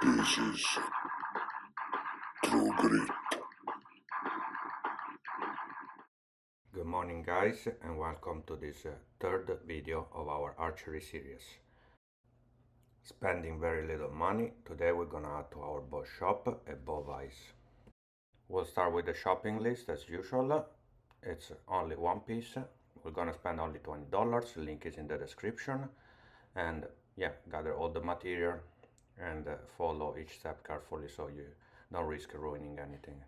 This is true grit. Good morning guys, and welcome to this third video of our archery series. Spending very little money, today we're gonna add to our bow shop a bow VISE. We'll start with the shopping list as usual. It's only one piece. We're gonna spend only $20, link is in the description. And yeah, gather all the material and follow each step carefully so you don't risk ruining anything.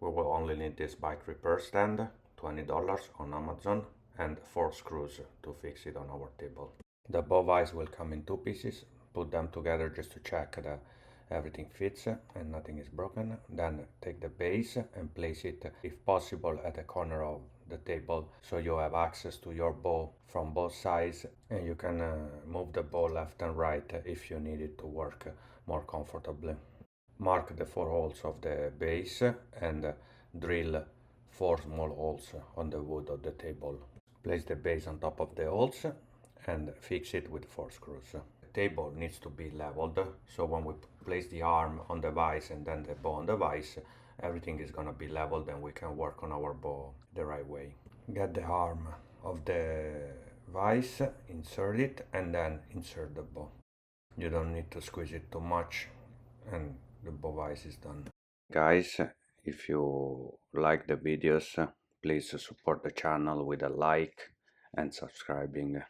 We will only need this bike repair stand, $20 on Amazon, and 4 screws to fix it on our table. The bow vise will come in 2 pieces. Put them together just to check that everything fits and nothing is broken. Then take the base and place it, if possible, at the corner of the table so you have access to your bow from both sides, and you can move the bow left and right if you need it to work more comfortably. Mark the 4 holes of the base and drill 4 small holes on the wood of the table. Place the base on top of the holes and fix it with 4 screws. The table needs to be leveled, so when we place the arm on the vise and then the bow on the vise, everything is gonna be leveled and we can work on our bow the right way. Get the arm of the vise, insert it, and then insert the bow. You don't need to squeeze it too much, and the bow vise is done. Guys, if you like the videos, please support the channel with a like and subscribing.